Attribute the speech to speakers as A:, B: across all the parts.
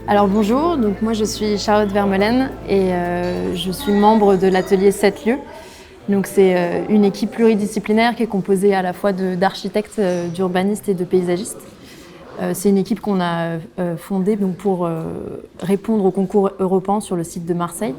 A: Alors bonjour, donc moi je suis Charlotte Vermeulen et je suis membre de l'atelier 7 lieux. Donc c'est une équipe pluridisciplinaire qui est composée à la fois d'architectes, d'urbanistes et de paysagistes. C'est une équipe qu'on a fondée donc, pour répondre au concours européen sur le site de Marseille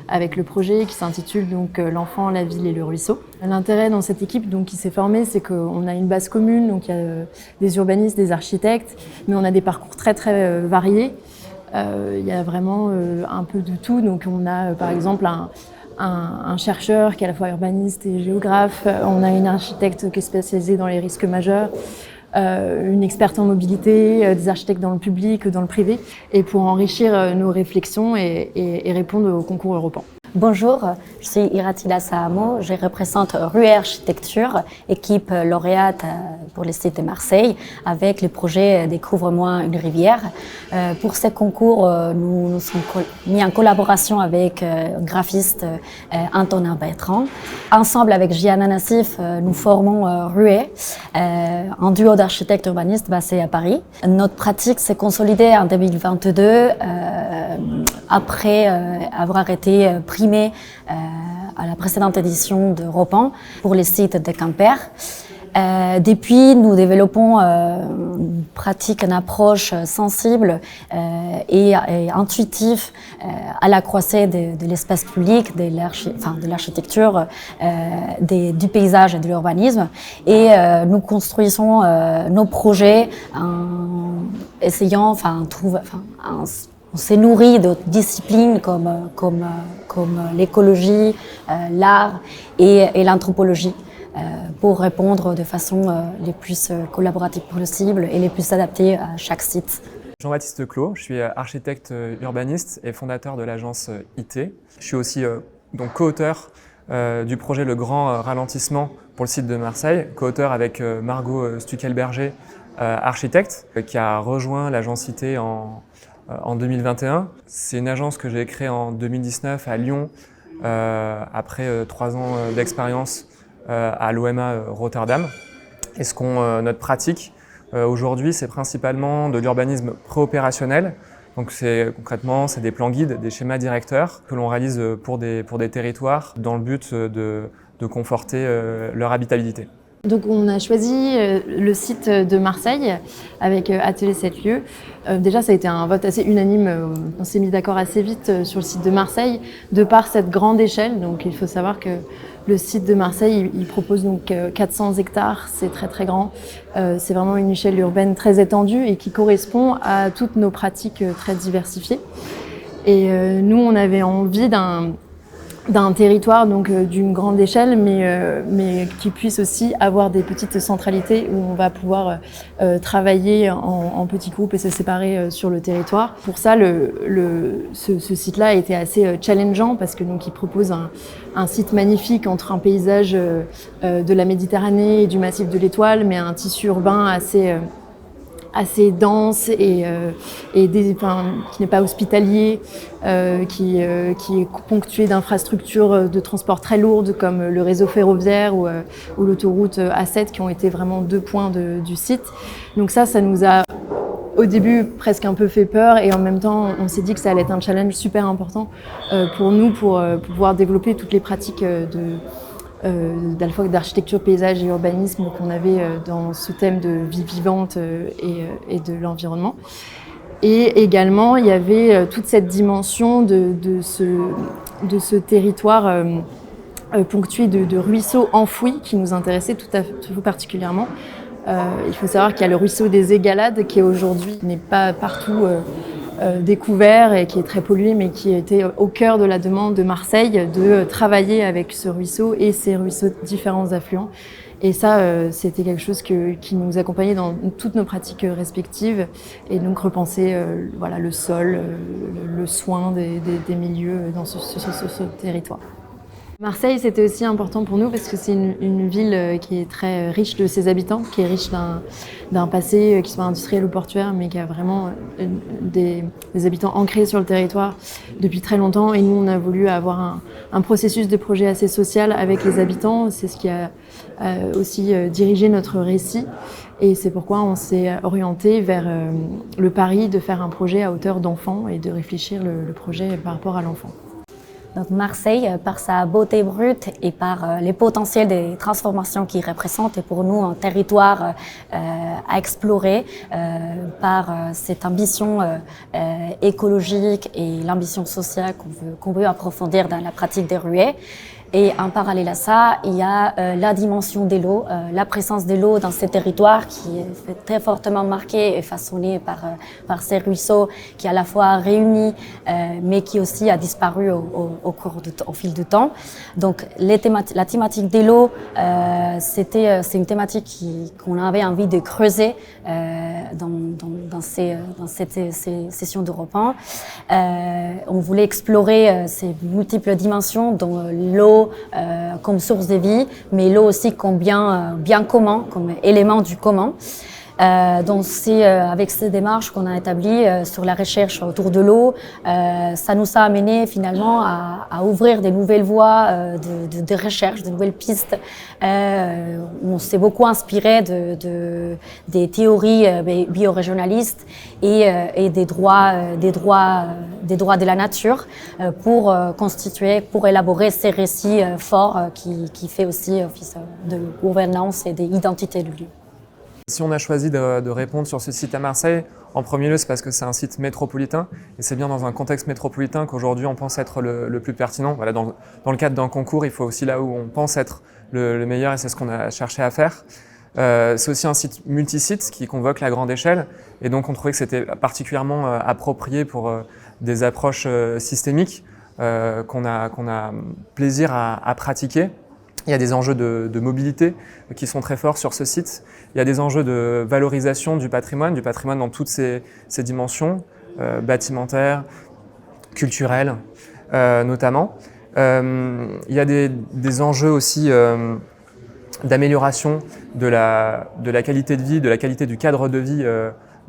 A: avec le projet qui s'intitule donc L'enfant, la ville et le ruisseau. L'intérêt dans cette équipe donc, qui s'est formée, c'est qu'on a une base commune, donc il y a des urbanistes, des architectes, mais on a des parcours très variés. Il y a vraiment un peu de tout. Donc on a par exemple un chercheur qui est à la fois urbaniste et géographe. On a une architecte qui est spécialisée dans les risques majeurs. Une experte en mobilité, des architectes dans le public, dans le privé, et pour enrichir nos réflexions et répondre au concours européen.
B: Bonjour, je suis Iratila Sahamo, je représente Rué Architecture, équipe lauréate pour le site de Marseille, avec le projet Découvre-moi une rivière. Pour ce concours, nous nous sommes mis en collaboration avec le graphiste Antonin Bertrand. Ensemble avec Gianna Nassif, nous formons Rué, un duo d'architectes urbanistes basé à Paris. Notre pratique s'est consolidée en 2022 après avoir été primé à la précédente édition de Europan pour les sites de Quimper. Depuis, nous développons une pratique, une approche sensible et intuitive à la croisée de l'espace public, de l'architecture, du paysage et de l'urbanisme. Et nous construisons nos projets en essayant, on s'est nourri d'autres disciplines comme l'écologie, l'art et l'anthropologie pour répondre de façon les plus collaborative possible et les plus adaptées à chaque site.
C: Jean-Baptiste Clos, je suis architecte urbaniste et fondateur de l'agence IT. Je suis aussi donc co-auteur du projet Le Grand Ralentissement pour le site de Marseille, co-auteur avec Margot Stuckelberger, architecte, qui a rejoint l'agence IT en 2021. C'est une agence que j'ai créée en 2019 à Lyon, après 3 ans d'expérience à l'OMA Rotterdam. Et notre pratique aujourd'hui, c'est principalement de l'urbanisme préopérationnel. Donc concrètement, c'est des plans guides, des schémas directeurs que l'on réalise pour des territoires dans le but de conforter leur habitabilité.
A: Donc on a choisi le site de Marseille avec Atelier 7 lieux. Déjà ça a été un vote assez unanime, on s'est mis d'accord assez vite sur le site de Marseille de par cette grande échelle. Donc il faut savoir que le site de Marseille il propose donc 400 hectares, c'est très grand. C'est vraiment une échelle urbaine très étendue et qui correspond à toutes nos pratiques très diversifiées. Et nous on avait envie d'un territoire donc d'une grande échelle, mais qui puisse aussi avoir des petites centralités où on va pouvoir travailler en petits groupes et se séparer sur le territoire. Pour ça, ce site-là a été assez challengeant parce que donc il propose un site magnifique entre un paysage de la Méditerranée et du massif de l'Étoile, mais un tissu urbain assez dense et qui n'est pas hospitalier, qui est ponctué d'infrastructures de transport très lourdes comme le réseau ferroviaire ou l'autoroute A7 qui ont été vraiment 2 points du site. Donc ça nous a au début presque un peu fait peur et en même temps on s'est dit que ça allait être un challenge super important pour nous pour pouvoir développer toutes les pratiques à la fois d'architecture, paysage et urbanisme qu'on avait dans ce thème de vie vivante et de l'environnement. Et également, il y avait toute cette dimension de ce territoire ponctué de ruisseaux enfouis qui nous intéressait tout particulièrement. Il faut savoir qu'il y a le ruisseau des Égalades qui aujourd'hui n'est pas partout découvert et qui est très pollué, mais qui était au cœur de la demande de Marseille de travailler avec ce ruisseau et ces ruisseaux de différents affluents. Et ça, c'était quelque chose qui nous accompagnait dans toutes nos pratiques respectives et donc repenser le sol, le soin des milieux dans ce territoire. Marseille, c'était aussi important pour nous parce que c'est une ville qui est très riche de ses habitants, qui est riche d'un passé qui soit industriel ou portuaire, mais qui a vraiment des habitants ancrés sur le territoire depuis très longtemps. Et nous, on a voulu avoir un processus de projet assez social avec les habitants. C'est ce qui a aussi dirigé notre récit. Et c'est pourquoi on s'est orienté vers le pari de faire un projet à hauteur d'enfant et de réfléchir le projet par rapport à l'enfant.
B: Donc Marseille, par sa beauté brute et par les potentiels des transformations qu'il représente, est pour nous un territoire à explorer par cette ambition écologique et l'ambition sociale qu'on veut approfondir dans la pratique des ruées. Et en parallèle à ça, il y a la dimension de l'eau, la présence de l'eau dans ces territoires qui est très fortement marquée et façonnée par ces ruisseaux qui à la fois réunis, mais qui aussi a disparu au fil du temps. Donc la thématique de l'eau, c'est une thématique qu'on avait envie de creuser dans cette session d'Europe 1. On voulait explorer ces multiples dimensions dont l'eau comme source de vie, mais l'eau aussi comme bien commun, comme élément du commun. Donc c'est avec ces démarches qu'on a établies sur la recherche autour de l'eau, ça nous a amené finalement à ouvrir des nouvelles voies de recherche, de nouvelles pistes. On s'est beaucoup inspiré des théories biorégionalistes et des droits de la nature pour élaborer ces récits forts qui fait aussi office de gouvernance et d'identité du lieu.
C: Si on a choisi de répondre sur ce site à Marseille, en premier lieu, c'est parce que c'est un site métropolitain et c'est bien dans un contexte métropolitain qu'aujourd'hui on pense être le plus pertinent. Voilà, dans le cadre d'un concours, il faut aussi là où on pense être le meilleur et c'est ce qu'on a cherché à faire. C'est aussi un site multisite qui convoque la grande échelle et donc on trouvait que c'était particulièrement approprié pour des approches systémiques qu'on a plaisir à pratiquer. Il y a des enjeux de mobilité qui sont très forts sur ce site. Il y a des enjeux de valorisation du patrimoine dans toutes ses dimensions, bâtimentaires, culturelles notamment. Il y a des enjeux aussi d'amélioration de la qualité de vie, de la qualité du cadre de vie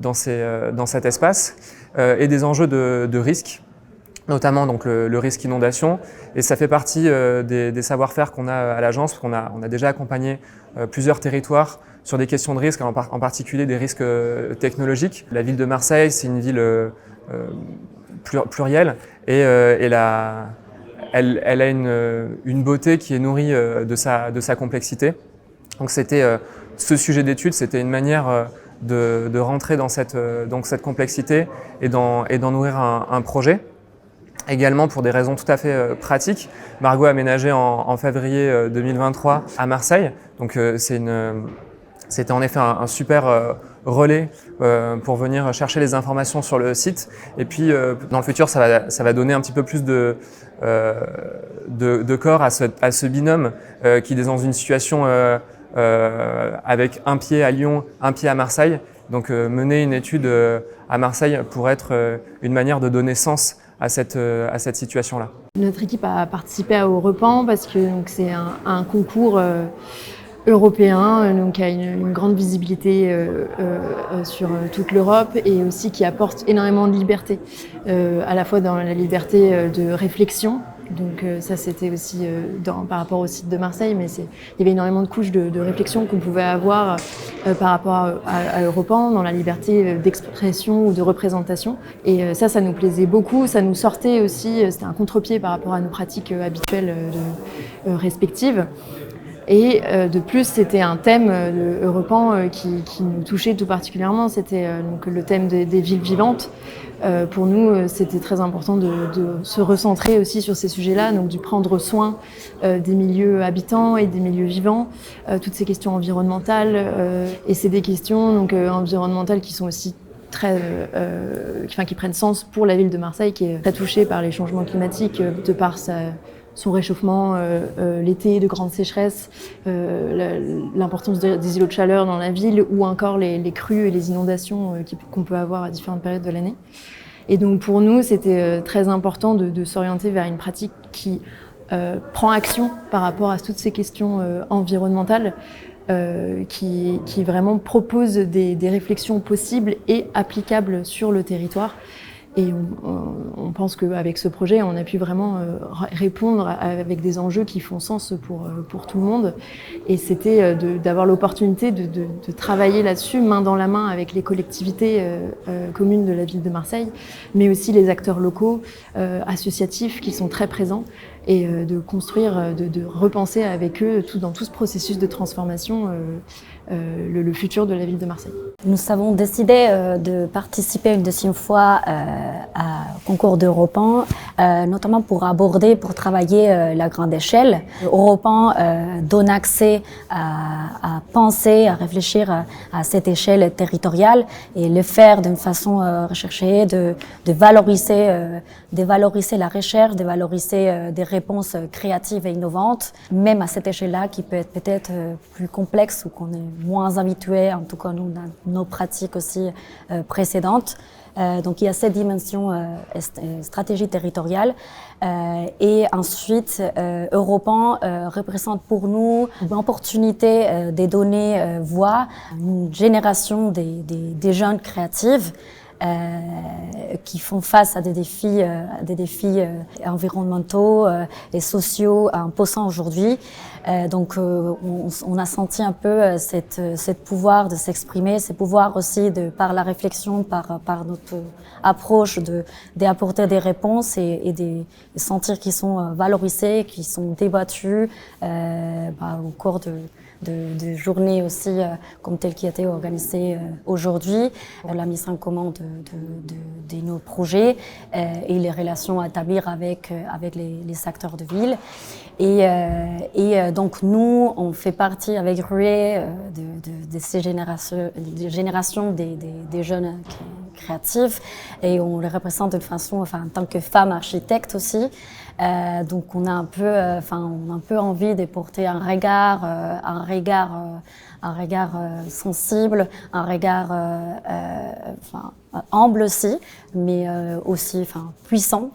C: dans cet espace et des enjeux de risque, notamment donc le risque inondation. Et ça fait partie des savoir-faire qu'on a à l'agence, parce qu'on a déjà accompagné plusieurs territoires sur des questions de risque, en particulier des risques technologiques. La ville de Marseille, c'est une ville plurielle et elle a une beauté qui est nourrie de sa complexité. Donc c'était ce sujet d'étude, c'était une manière de rentrer dans cette complexité et d'en nourrir un projet. Également pour des raisons tout à fait pratiques, Margot a aménagé en février 2023 à Marseille. Donc c'était en effet un super relais pour venir chercher les informations sur le site. Et puis dans le futur, ça va donner un petit peu plus de corps à ce binôme qui est dans une situation avec un pied à Lyon, un pied à Marseille. Donc mener une étude à Marseille pourrait être une manière de donner sens à cette situation-là.
A: Notre équipe a participé à Europe 1 parce que c'est un concours européen, donc qui a une grande visibilité sur toute l'Europe et aussi qui apporte énormément de liberté, à la fois dans la liberté de réflexion. Donc ça c'était aussi par rapport au site de Marseille, mais il y avait énormément de couches de réflexion qu'on pouvait avoir par rapport à Europe 1, dans la liberté d'expression ou de représentation. Et ça nous plaisait beaucoup, ça nous sortait aussi, c'était un contre-pied par rapport à nos pratiques habituelles respectives. Et de plus, c'était un thème de Europe 1 qui nous touchait tout particulièrement, c'était donc le thème des villes vivantes. Pour nous, c'était très important de se recentrer aussi sur ces sujets-là, donc de prendre soin des milieux habitants et des milieux vivants, toutes ces questions environnementales. Et c'est des questions donc, environnementales qui sont aussi qui prennent sens pour la ville de Marseille, qui est très touchée par les changements climatiques, de par son réchauffement l'été, de grandes sécheresses, l'importance des îlots de chaleur dans la ville ou encore les crues et les inondations qu'on peut avoir à différentes périodes de l'année. Et donc pour nous, c'était très important de s'orienter vers une pratique qui prend action par rapport à toutes ces questions environnementales, qui vraiment propose des réflexions possibles et applicables sur le territoire. Et on pense qu'avec ce projet, on a pu vraiment répondre avec des enjeux qui font sens pour tout le monde. Et c'était d'avoir l'opportunité de travailler là-dessus, main dans la main avec les collectivités communes de la ville de Marseille, mais aussi les acteurs locaux, associatifs qui sont très présents, et de construire, de repenser avec eux dans tout ce processus de transformation le futur de la ville de Marseille.
B: Nous avons décidé de participer une deuxième fois à concours d'Europan, notamment pour travailler la grande échelle. Europan donne accès à penser, à réfléchir à cette échelle territoriale et le faire d'une façon recherchée, de valoriser la recherche, de valoriser des réponses créatives et innovantes, même à cette échelle-là qui peut être peut-être plus complexe ou qu'on est moins habitué, en tout cas nous, dans nos pratiques aussi précédentes. Donc il y a cette dimension stratégie territoriale. Et ensuite, Europan représente pour nous une opportunité de donner voix à une génération des jeunes créatives qui font face à des défis environnementaux et sociaux imposants aujourd'hui. Donc on a senti un peu cette pouvoir de s'exprimer, ce pouvoir aussi par la réflexion, par notre approche d'apporter des réponses et de sentir qu'ils sont valorisés, qu'ils sont débattus au cours de journées aussi comme telle qui a été organisée aujourd'hui, la mise en commun de nos projets et les relations à établir avec les acteurs de ville. Et donc nous, on fait partie avec Rué de ces générations des jeunes créatifs et on les représente de façon, en tant que femmes architectes aussi. Donc on a un peu envie de porter un regard sensible, un regard humble aussi, mais aussi puissant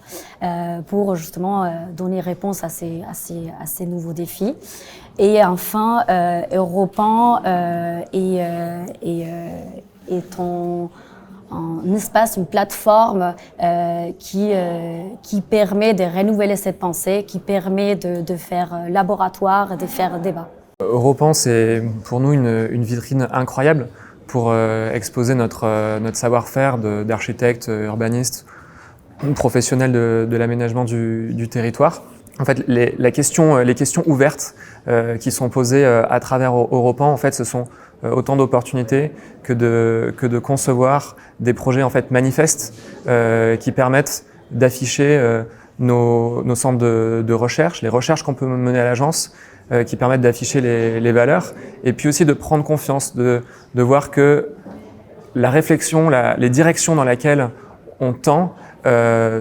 B: pour justement donner réponse à ces nouveaux défis. Et enfin, Europan est un espace, une plateforme qui permet de renouveler cette pensée, qui permet de faire laboratoire, de faire débat.
C: Europan, c'est pour nous une vitrine incroyable pour exposer notre savoir-faire d'architectes, urbanistes, professionnels de l'aménagement du territoire. En fait, les questions ouvertes qui sont posées à travers Europan, en fait, ce sont autant d'opportunités que de concevoir des projets en fait manifestes qui permettent d'afficher nos centres de recherche, les recherches qu'on peut mener à l'agence, qui permettent d'afficher les valeurs, et puis aussi de prendre confiance, de voir que la réflexion, les directions dans lesquelles on tend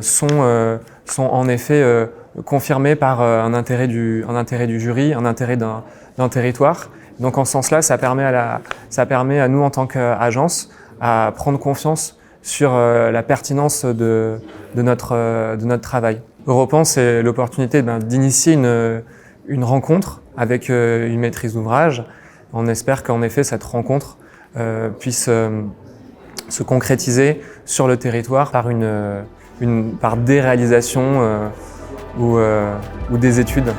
C: sont en effet confirmées par un intérêt du jury, un intérêt d'un territoire. Donc en ce sens-là, ça permet à nous en tant qu'agence à prendre confiance sur la pertinence de notre travail. Europan, c'est l'opportunité d'initier une rencontre avec une maîtrise d'ouvrage. On espère qu'en effet cette rencontre puisse se concrétiser sur le territoire par des réalisations ou des études.